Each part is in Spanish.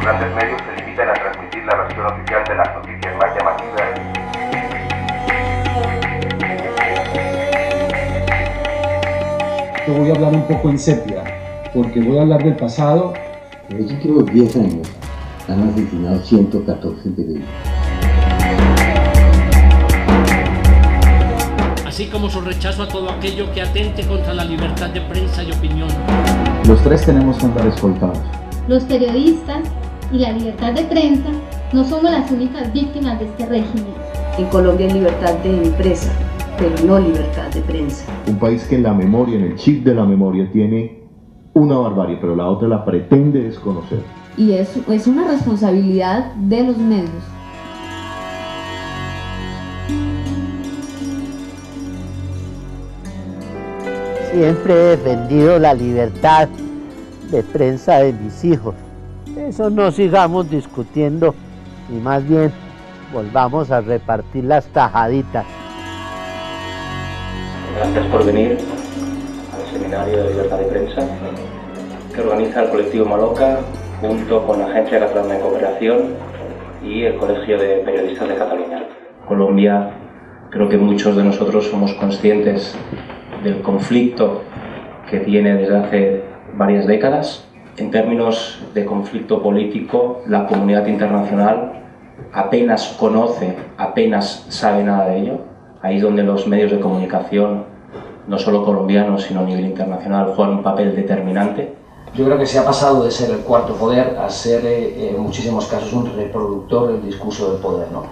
grandes medios se limiten a transmitir la versión oficial de las noticias más llamativas. Yo voy a hablar un poco en sepia, porque voy a hablar del pasado. En los últimos 10 años han asesinado 114 periodistas. Así como su rechazo a todo aquello que atente contra la libertad de prensa y opinión. Los tres tenemos que andar escoltados. Los periodistas y la libertad de prensa no somos las únicas víctimas de este régimen. En Colombia hay libertad de empresa, pero no libertad de prensa. Un país que en la memoria, en el chip de la memoria, tiene una barbarie, pero la otra la pretende desconocer. Y es una responsabilidad de los medios. Siempre he defendido la libertad de prensa de mis hijos. Eso no sigamos discutiendo y más bien volvamos a repartir las tajaditas. Gracias por venir al Seminario de Libertad de Prensa que organiza el colectivo Maloca junto con la Agencia Catalana de Cooperación y el Colegio de Periodistas de Cataluña. Colombia, creo que muchos de nosotros somos conscientes del conflicto que tiene desde hace varias décadas. En términos de conflicto político, la comunidad internacional apenas conoce, apenas sabe nada de ello. Ahí es donde los medios de comunicación, no solo colombianos, sino a nivel internacional, juegan un papel determinante. Yo creo que se ha pasado de ser el cuarto poder a ser, en muchísimos casos, un reproductor del discurso del poder, ¿no?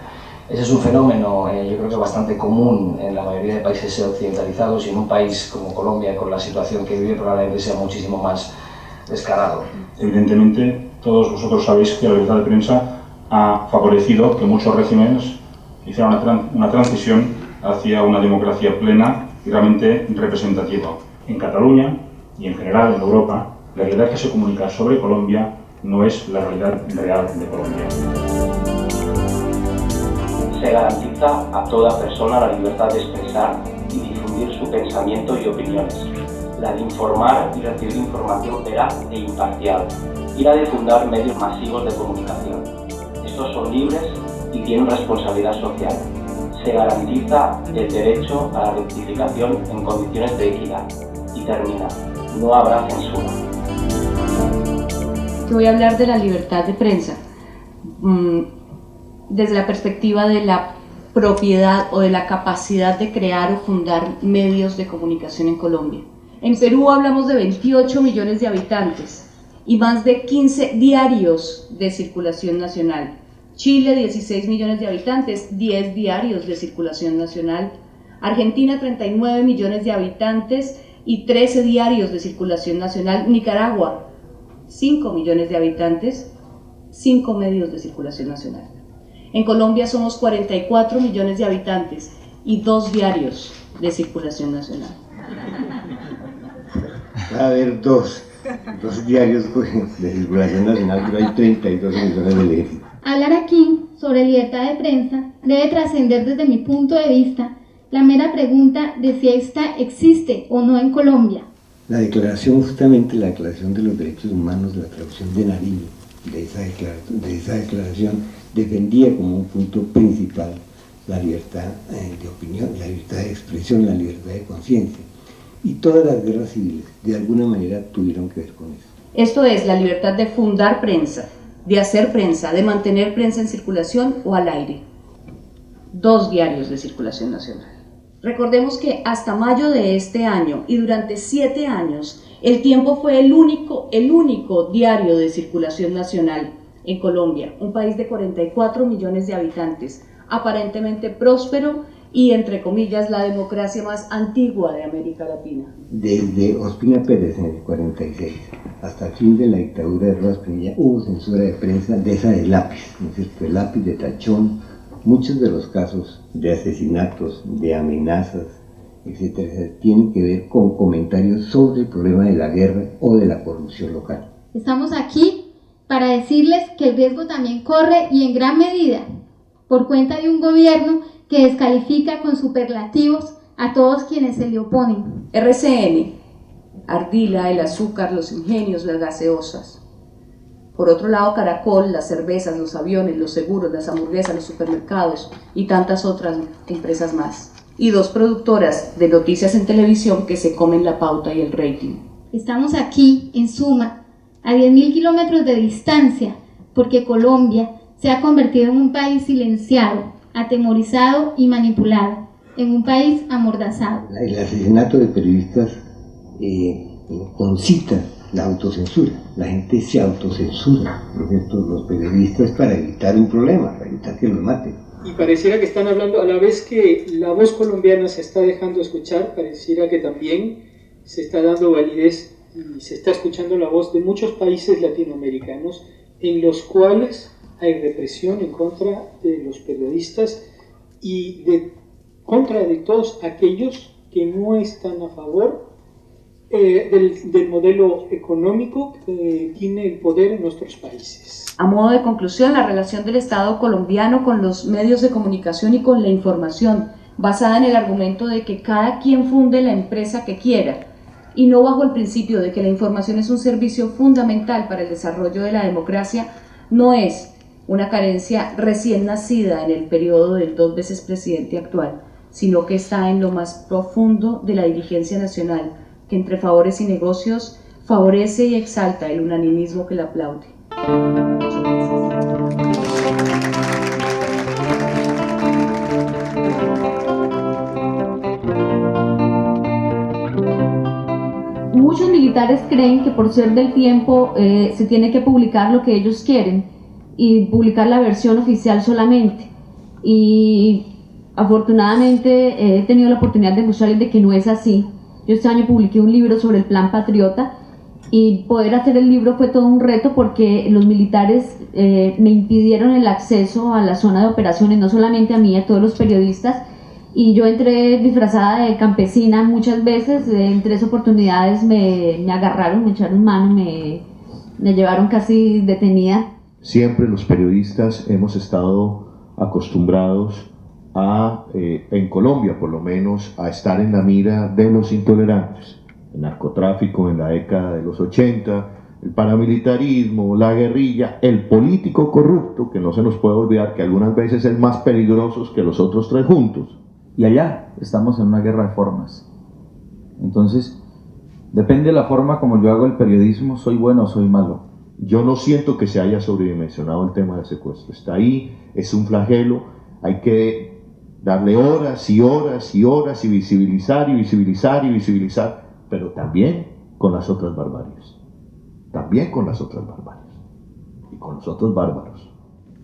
Ese es un fenómeno, yo creo que bastante común en la mayoría de países occidentalizados, y en un país como Colombia, con la situación que vive, probablemente sea muchísimo más descarado. Evidentemente, todos vosotros sabéis que la libertad de prensa ha favorecido que muchos regímenes hicieran una transición hacia una democracia plena y realmente representativa. En Cataluña y en general en Europa, la realidad que se comunica sobre Colombia no es la realidad real de Colombia. Se garantiza a toda persona la libertad de expresar y difundir su pensamiento y opiniones, la de informar y recibir información veraz e imparcial, y la de fundar medios masivos de comunicación. Estos son libres y tienen responsabilidad social. Se garantiza el derecho a la rectificación en condiciones de equidad. Y termina, no habrá censura. Yo voy a hablar de la libertad de prensa desde la perspectiva de la propiedad o de la capacidad de crear o fundar medios de comunicación en Colombia. En Perú hablamos de 28 millones de habitantes y más de 15 diarios de circulación nacional. Chile, 16 millones de habitantes, 10 diarios de circulación nacional. Argentina, 39 millones de habitantes y 13 diarios de circulación nacional. Nicaragua, 5 millones de habitantes, 5 medios de circulación nacional. En Colombia somos 44 millones de habitantes y 2 diarios de circulación nacional. Va a haber dos diarios de circulación nacional, pero hay 32 millones de leyes. Hablar aquí sobre libertad de prensa debe trascender desde mi punto de vista la mera pregunta de si esta existe o no en Colombia. La declaración, justamente la Declaración de los Derechos Humanos, la traducción de Nariño de esa declaración, defendía como un punto principal la libertad de opinión, la libertad de expresión, la libertad de conciencia. Y todas las guerras civiles, de alguna manera, tuvieron que ver con eso. Esto es la libertad de fundar prensa, de hacer prensa, de mantener prensa en circulación o al aire. 2 diarios de circulación nacional. Recordemos que hasta mayo de este año y durante 7 años, El Tiempo fue el único diario de circulación nacional en Colombia, un país de 44 millones de habitantes, aparentemente próspero y, entre comillas, la democracia más antigua de América Latina. Desde Ospina Pérez en el 46 hasta el fin de la dictadura de Rojas Pinilla hubo censura de prensa de esa de lápiz, ¿no es cierto? De lápiz, de tachón. Muchos de los casos de asesinatos, de amenazas, etcétera, tienen que ver con comentarios sobre el problema de la guerra o de la corrupción local. Estamos aquí para decirles que el riesgo también corre, y en gran medida por cuenta de un gobierno que descalifica con superlativos a todos quienes se le oponen. RCN, Ardila, el azúcar, los ingenios, las gaseosas. Por otro lado, Caracol, las cervezas, los aviones, los seguros, las hamburguesas, los supermercados y tantas otras empresas más. Y 2 productoras de noticias en televisión que se comen la pauta y el rating. Estamos aquí, en suma, a 10.000 kilómetros de distancia, porque Colombia se ha convertido en un país silenciado, atemorizado y manipulado, en un país amordazado. El asesinato de periodistas concita la autocensura. La gente se autocensura, ¿no es cierto?, los periodistas para evitar un problema, para evitar que los maten. Y pareciera que están hablando, a la vez que la voz colombiana se está dejando escuchar, pareciera que también se está dando validez y se está escuchando la voz de muchos países latinoamericanos en los cuales hay represión en contra de los periodistas y contra de todos aquellos que no están a favor del modelo económico que tiene el poder en nuestros países. A modo de conclusión, la relación del Estado colombiano con los medios de comunicación y con la información, basada en el argumento de que cada quien funde la empresa que quiera, y no bajo el principio de que la información es un servicio fundamental para el desarrollo de la democracia, no es una carencia recién nacida en el periodo del 2 veces presidente actual, sino que está en lo más profundo de la dirigencia nacional, que entre favores y negocios favorece y exalta el unanimismo que la aplaude. Muchos militares creen que por ser del tiempo se tiene que publicar lo que ellos quieren y publicar la versión oficial solamente. Y afortunadamente he tenido la oportunidad de mostrarles de que no es así. Yo este año publiqué un libro sobre el Plan Patriota y poder hacer el libro fue todo un reto porque los militares me impidieron el acceso a la zona de operaciones, no solamente a mí, a todos los periodistas, y yo entré disfrazada de campesina muchas veces. En 3 oportunidades me agarraron, me echaron mano, me llevaron casi detenida. Siempre los periodistas hemos estado acostumbrados en Colombia por lo menos, a estar en la mira de los intolerantes. El narcotráfico en la década de los 80, el paramilitarismo, la guerrilla, el político corrupto, que no se nos puede olvidar que algunas veces es más peligroso que los otros 3 juntos. Y allá estamos en una guerra de formas. Entonces, depende de la forma como yo hago el periodismo, soy bueno o soy malo. Yo no siento que se haya sobredimensionado el tema del secuestro. Está ahí, es un flagelo, hay que darle horas y horas y horas y visibilizar y visibilizar y visibilizar, pero también con las otras barbaries. También con las otras barbaries. Y con los otros bárbaros.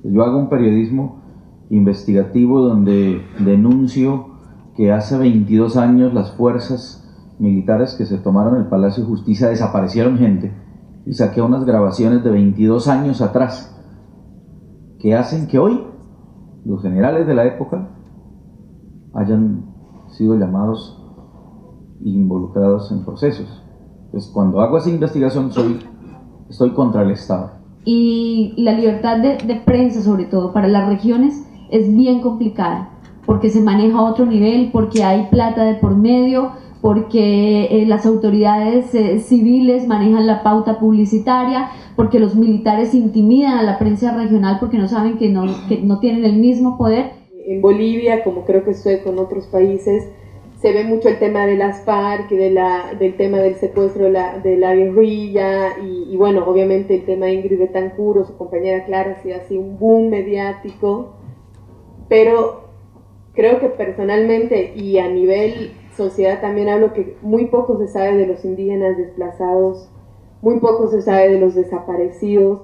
Yo hago un periodismo investigativo donde denuncio que hace 22 años las fuerzas militares que se tomaron el Palacio de Justicia desaparecieron gente, y saqué unas grabaciones de 22 años atrás que hacen que hoy los generales de la época hayan sido llamados e involucrados en procesos. Pues cuando hago esa investigación estoy contra el Estado. Y la libertad de prensa, sobre todo para las regiones, es bien complicada, porque se maneja a otro nivel, porque hay plata de por medio, porque las autoridades civiles manejan la pauta publicitaria, porque los militares intimidan a la prensa regional porque no saben que no tienen el mismo poder. En Bolivia, como creo que sucede con otros países, se ve mucho el tema de las FARC, del tema del secuestro de la guerrilla y bueno, obviamente el tema de Ingrid Betancourt, su compañera Clara, sí ha sido un boom mediático, pero creo que personalmente y a nivel sociedad también hablo que muy poco se sabe de los indígenas desplazados, muy poco se sabe de los desaparecidos.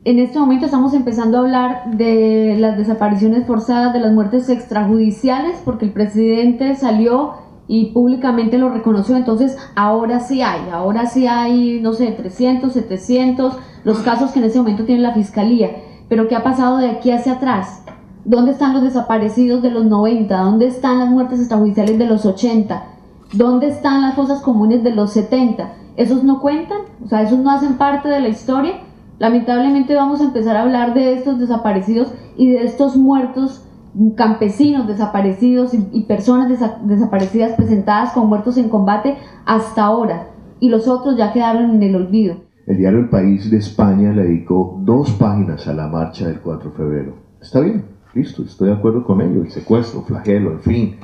En este momento estamos empezando a hablar de las desapariciones forzadas, de las muertes extrajudiciales, porque el presidente salió y públicamente lo reconoció. Entonces ahora sí hay, no sé, 300, 700, los casos que en ese momento tiene la fiscalía. Pero ¿qué ha pasado de aquí hacia atrás? ¿Dónde están los desaparecidos de los 90? ¿Dónde están las muertes extrajudiciales de los 80? ¿Dónde están las fosas comunes de los 70? ¿Esos no cuentan? O sea, ¿esos no hacen parte de la historia? Lamentablemente vamos a empezar a hablar de estos desaparecidos y de estos muertos campesinos desaparecidos y personas desaparecidas presentadas como muertos en combate hasta ahora, y los otros ya quedaron en el olvido. El diario El País de España le dedicó 2 páginas a la marcha del 4 de febrero. Está bien, listo, estoy de acuerdo con ello, el secuestro, flagelo, en fin,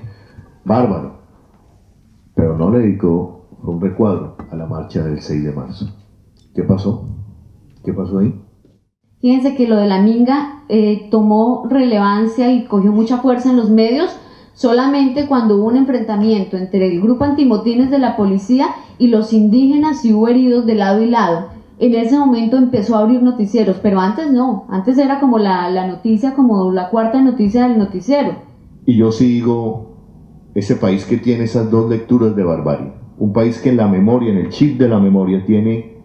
bárbaro. Pero no le dedicó un recuadro a la marcha del 6 de marzo. ¿Qué pasó? ¿Qué pasó ahí? Fíjense que lo de la minga tomó relevancia y cogió mucha fuerza en los medios solamente cuando hubo un enfrentamiento entre el grupo antimotines de la policía y los indígenas y hubo heridos de lado y lado. En ese momento empezó a abrir noticieros, pero antes no, antes era como la noticia, como la cuarta noticia del noticiero. Y yo sigo ese país que tiene esas 2 lecturas de barbarie. Un país que en la memoria, en el chip de la memoria, tiene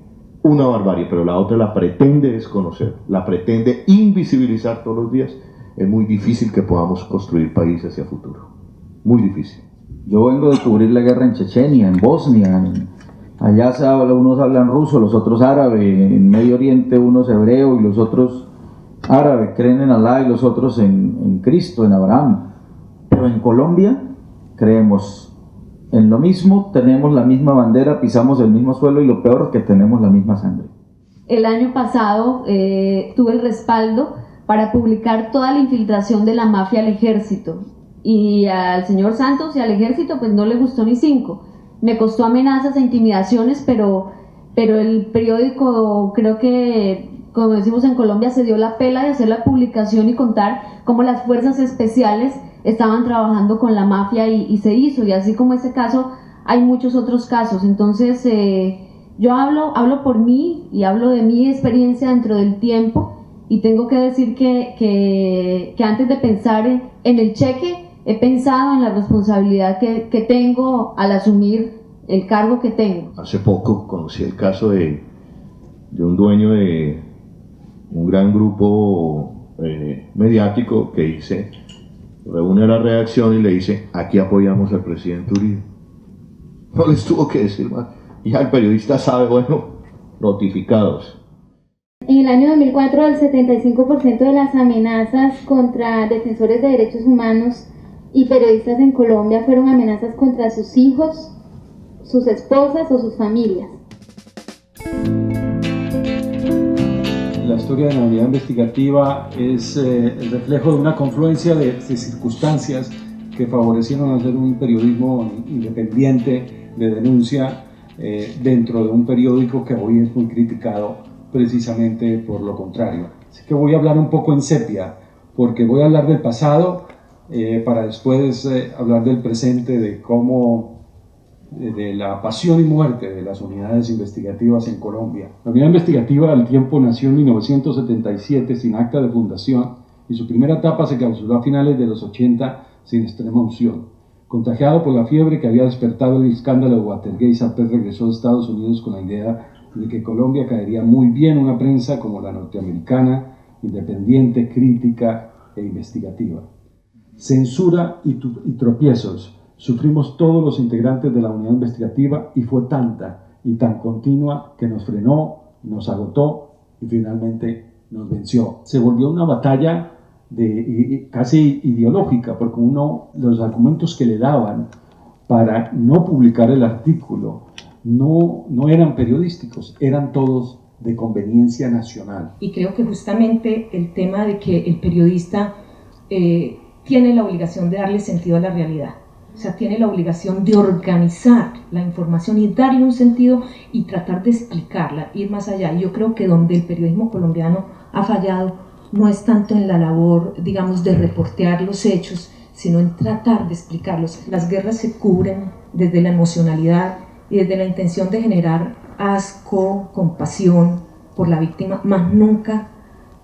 una barbarie, pero la otra la pretende desconocer, la pretende invisibilizar todos los días. Es muy difícil que podamos construir país hacia futuro. Muy difícil. Yo vengo de cubrir la guerra en Chechenia, en Bosnia. Allá unos hablan ruso, los otros árabe. En Medio Oriente unos hebreo y los otros árabe. Creen en Alá y los otros en Cristo, en Abraham. Pero en Colombia creemos en lo mismo, tenemos la misma bandera, pisamos el mismo suelo y lo peor es que tenemos la misma sangre. El año pasado tuve el respaldo para publicar toda la infiltración de la mafia al ejército, y al señor Santos y al ejército pues no le gustó ni 5. Me costó amenazas e intimidaciones, pero el periódico, creo que, como decimos en Colombia, se dio la pela de hacer la publicación y contar cómo las fuerzas especiales estaban trabajando con la mafia y se hizo, y así como ese caso hay muchos otros casos. Entonces yo hablo por mí y hablo de mi experiencia dentro del tiempo. Y tengo que decir que antes de pensar en el cheque, he pensado en la responsabilidad que tengo al asumir el cargo que tengo. Hace poco conocí el caso de un dueño de un gran grupo mediático que reúne a la redacción y le dice: aquí apoyamos al presidente Uribe. No les tuvo que decir más. Ya el periodista sabe, bueno, notificados. En el año 2004, el 75% de las amenazas contra defensores de derechos humanos y periodistas en Colombia fueron amenazas contra sus hijos, sus esposas o sus familias. La historia de la unidad investigativa es el reflejo de una confluencia de circunstancias que favorecieron hacer un periodismo independiente de denuncia dentro de un periódico que hoy es muy criticado precisamente por lo contrario. Así que voy a hablar un poco en sepia, porque voy a hablar del pasado para después hablar del presente, de cómo, de la pasión y muerte de las unidades investigativas en Colombia. La unidad investigativa al tiempo nació en 1977 sin acta de fundación y su primera etapa se clausuró a finales de los 80 sin extrema unción. Contagiado por la fiebre que había despertado el escándalo de Watergate, Sapper regresó a Estados Unidos con la idea de que Colombia caería muy bien una prensa como la norteamericana, independiente, crítica e investigativa. Censura y tropiezos sufrimos todos los integrantes de la unidad investigativa, y fue tanta y tan continua que nos frenó, nos agotó y finalmente nos venció. Se volvió una batalla casi ideológica, porque los argumentos que le daban para no publicar el artículo no eran periodísticos, eran todos de conveniencia nacional. Y creo que justamente el tema de que el periodista tiene la obligación de darle sentido a la realidad, o sea, tiene la obligación de organizar la información y darle un sentido y tratar de explicarla, ir más allá. Y yo creo que donde el periodismo colombiano ha fallado no es tanto en la labor, digamos, de reportear los hechos, sino en tratar de explicarlos. Las guerras se cubren desde la emocionalidad y desde la intención de generar asco, compasión por la víctima, más nunca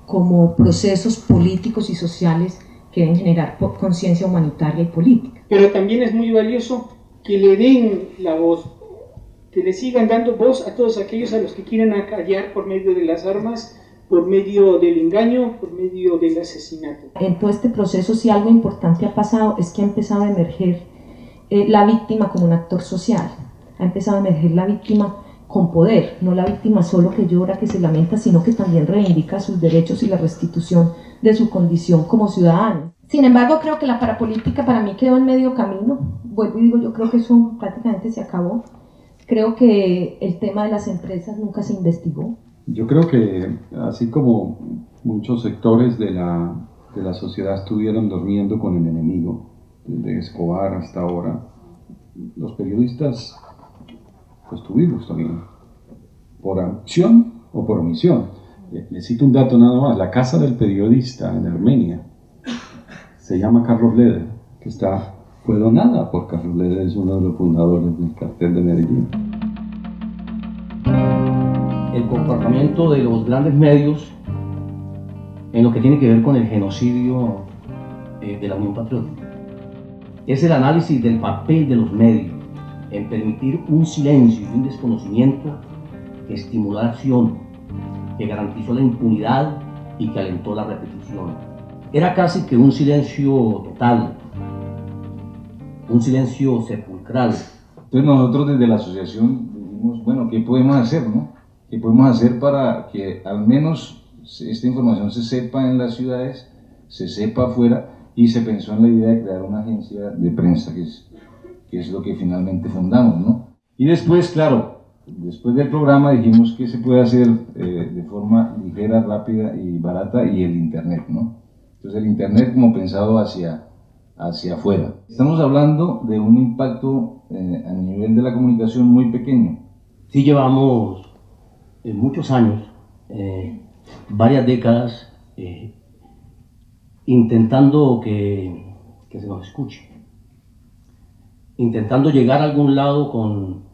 como procesos políticos y sociales que deben generar conciencia humanitaria y política. Pero también es muy valioso que le den la voz, que le sigan dando voz a todos aquellos a los que quieren acallar por medio de las armas, por medio del engaño, por medio del asesinato. En todo este proceso, si algo importante ha pasado, es que ha empezado a emerger la víctima como un actor social. Ha empezado a emerger la víctima con poder, no la víctima solo que llora, que se lamenta, sino que también reivindica sus derechos y la restitución de su condición como ciudadano. Sin embargo, creo que la parapolítica para mí quedó en medio camino. Vuelvo y digo, yo creo que eso prácticamente se acabó. Creo que el tema de las empresas nunca se investigó. Yo creo que así como muchos sectores de la sociedad estuvieron durmiendo con el enemigo, desde Escobar hasta ahora, los periodistas pues tuvimos también, por acción o por omisión. Les cito un dato nada más: la casa del periodista en Armenia se llama Carlos Leder, que fue donada por Carlos Leder, es uno de los fundadores del cartel de Medellín. El comportamiento de los grandes medios en lo que tiene que ver con el genocidio de la Unión Patriótica es el análisis del papel de los medios en permitir un silencio y un desconocimiento que estimuló la acción, que garantizó la impunidad y que alentó la repetición. Era casi que un silencio total, un silencio sepulcral. Entonces nosotros desde la asociación dijimos, bueno, ¿qué podemos hacer, no? ¿Qué podemos hacer para que al menos esta información se sepa en las ciudades, se sepa afuera? Y se pensó en la idea de crear una agencia de prensa, que es lo que finalmente fundamos, ¿no? Y después, claro, después del programa dijimos que se puede hacer de forma ligera, rápida y barata, y el internet, ¿no? Entonces el internet como pensado hacia afuera. Estamos hablando de un impacto a nivel de la comunicación muy pequeño. Sí llevamos muchos años, varias décadas, intentando que se nos escuche, intentando llegar a algún lado con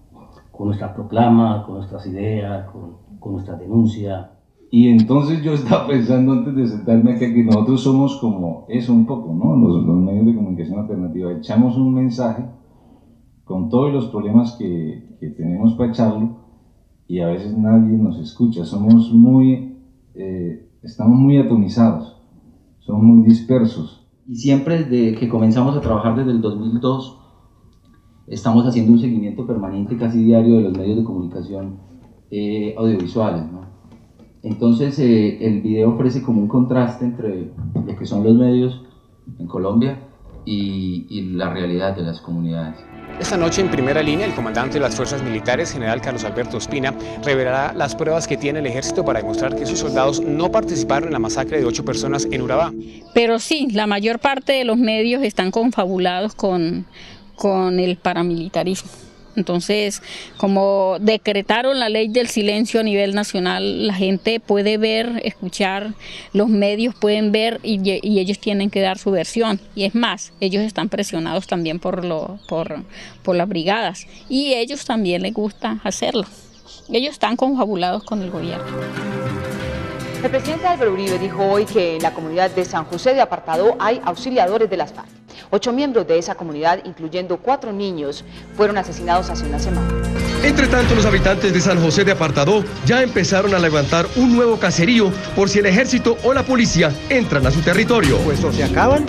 nuestra proclama, con nuestras ideas, con nuestra denuncia. Y entonces yo estaba pensando antes de sentarme acá que nosotros somos como eso un poco, ¿no? Los medios de comunicación alternativa, echamos un mensaje con todos los problemas que tenemos para echarlo y a veces nadie nos escucha, estamos muy atomizados. Son muy dispersos. Y siempre desde que comenzamos a trabajar desde el 2002, estamos haciendo un seguimiento permanente, casi diario, de los medios de comunicación audiovisuales, ¿no? Entonces el video ofrece como un contraste entre lo que son los medios en Colombia y la realidad de las comunidades. Esta noche en Primera Línea, el comandante de las fuerzas militares, general Carlos Alberto Ospina, revelará las pruebas que tiene el ejército para demostrar que sus soldados no participaron en la masacre de 8 personas en Urabá. Pero sí, la mayor parte de los medios están confabulados con el paramilitarismo. Entonces, como decretaron la ley del silencio a nivel nacional, la gente puede ver, escuchar, los medios pueden ver y ellos tienen que dar su versión. Y es más, ellos están presionados también por las brigadas y ellos también les gusta hacerlo. Ellos están confabulados con el gobierno. El presidente Álvaro Uribe dijo hoy que en la comunidad de San José de Apartadó hay auxiliadores de las FARC. 8 miembros de esa comunidad, incluyendo 4 niños, fueron asesinados hace una semana. Entre tanto, los habitantes de San José de Apartadó ya empezaron a levantar un nuevo caserío por si el ejército o la policía entran a su territorio. Pues o se acaban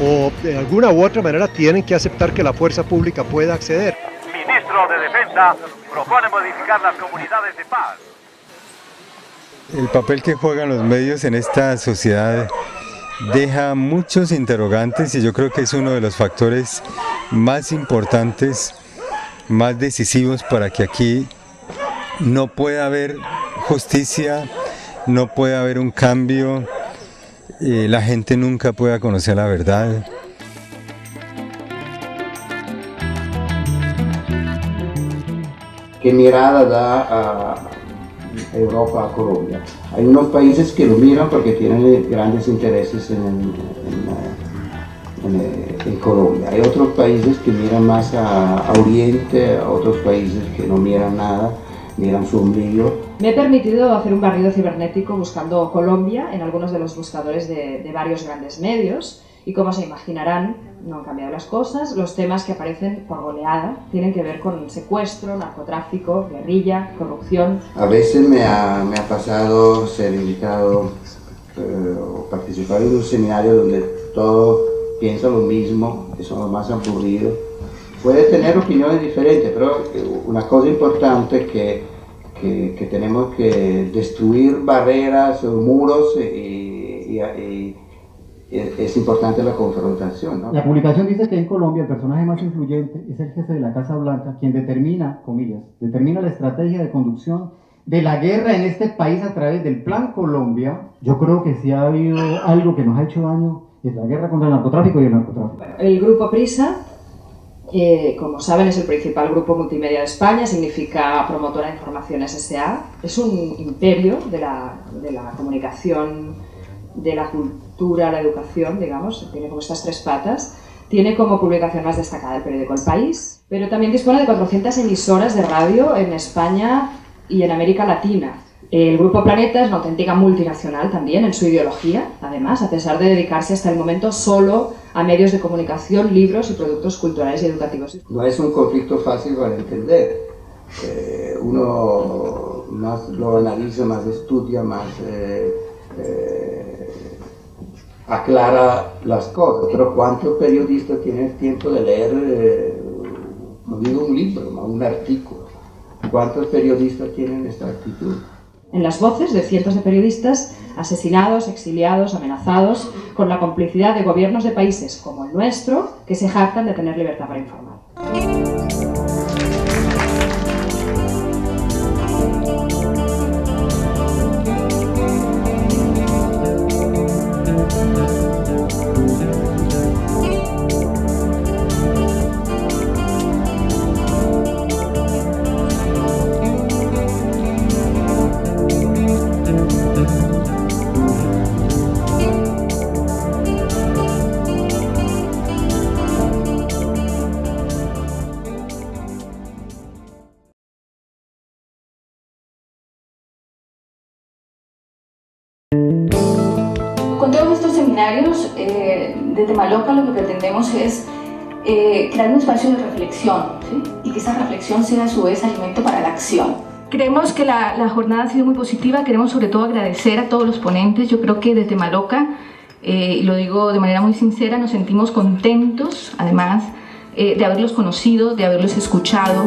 o de alguna u otra manera tienen que aceptar que la fuerza pública pueda acceder. Ministro de Defensa propone modificar las comunidades de paz. El papel que juegan los medios en esta sociedad deja muchos interrogantes y yo creo que es uno de los factores más importantes, más decisivos para que aquí no pueda haber justicia, no pueda haber un cambio, la gente nunca pueda conocer la verdad. ¿Qué mirada da a Europa, a Colombia? Hay unos países que lo miran porque tienen grandes intereses en Colombia. Hay otros países que miran más a Oriente, a otros países que no miran nada, miran su ombligo. Me he permitido hacer un barrido cibernético buscando Colombia en algunos de los buscadores de varios grandes medios y, como se imaginarán, no han cambiado las cosas. Los temas que aparecen por goleada tienen que ver con secuestro, narcotráfico, guerrilla, corrupción. A veces me ha pasado ser invitado o participar en un seminario donde todos piensan lo mismo, que son los más aburridos. Puede tener opiniones diferentes, pero una cosa importante es que tenemos que destruir barreras, muros y es importante la confrontación, ¿no? La publicación dice que en Colombia el personaje más influyente es el jefe de la Casa Blanca, quien determina, comillas, determina la estrategia de conducción de la guerra en este país a través del Plan Colombia. Yo creo que si ha habido algo que nos ha hecho daño es la guerra contra el narcotráfico y el narcotráfico. El grupo Prisa, como saben, es el principal grupo multimedia de España, significa Promotora de Informaciones S.A. Es un imperio de la comunicación, de la cultura, la educación, digamos, tiene como estas tres patas. Tiene como publicación más destacada el periódico El País, pero también dispone de 400 emisoras de radio en España y en América Latina. El Grupo Planeta es una auténtica multinacional también en su ideología, además, a pesar de dedicarse hasta el momento solo a medios de comunicación, libros y productos culturales y educativos. No es un conflicto fácil para entender. Uno más lo analiza, más estudia, más aclara las cosas. Pero ¿cuántos periodistas tienen el tiempo de leer, no digo un libro, no un artículo? ¿Cuántos periodistas tienen esta actitud? En las voces de cientos de periodistas asesinados, exiliados, amenazados, con la complicidad de gobiernos de países como el nuestro, que se jactan de tener libertad para informar. Con todos estos seminarios de Temaloca lo que pretendemos es crear un espacio de reflexión, ¿sí? Y que esa reflexión sea a su vez alimento para la acción. Creemos que la jornada ha sido muy positiva, queremos sobre todo agradecer a todos los ponentes. Yo creo que de Temaloca, y lo digo de manera muy sincera, nos sentimos contentos, además, de haberlos conocido, de haberlos escuchado.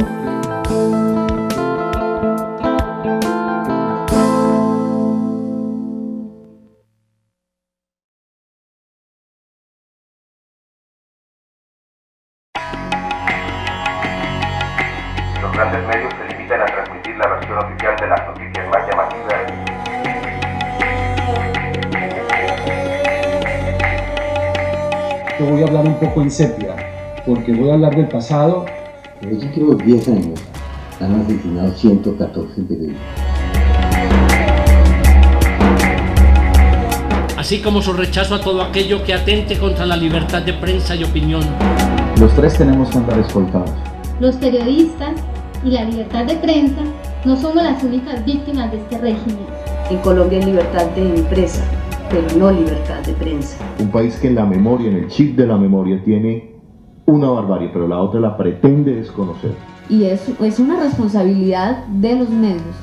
Los grandes medios se limitan a transmitir la versión oficial de las noticias más llamativas. Yo voy a hablar un poco en sepia, porque voy a hablar del pasado. En los últimos 10 años han asesinado 114 periodistas. Así como su rechazo a todo aquello que atente contra la libertad de prensa y opinión. Los tres tenemos que andar escoltados. Los periodistas y la libertad de prensa no somos las únicas víctimas de este régimen. En Colombia hay libertad de empresa, pero no libertad de prensa. Un país que en la memoria, en el chip de la memoria, tiene una barbarie, pero la otra la pretende desconocer. Y es una responsabilidad de los medios.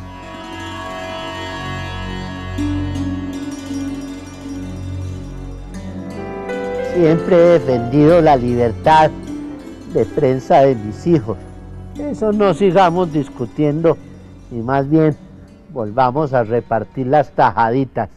Siempre he defendido la libertad de prensa de mis hijos. Eso no sigamos discutiendo y más bien volvamos a repartir las tajaditas.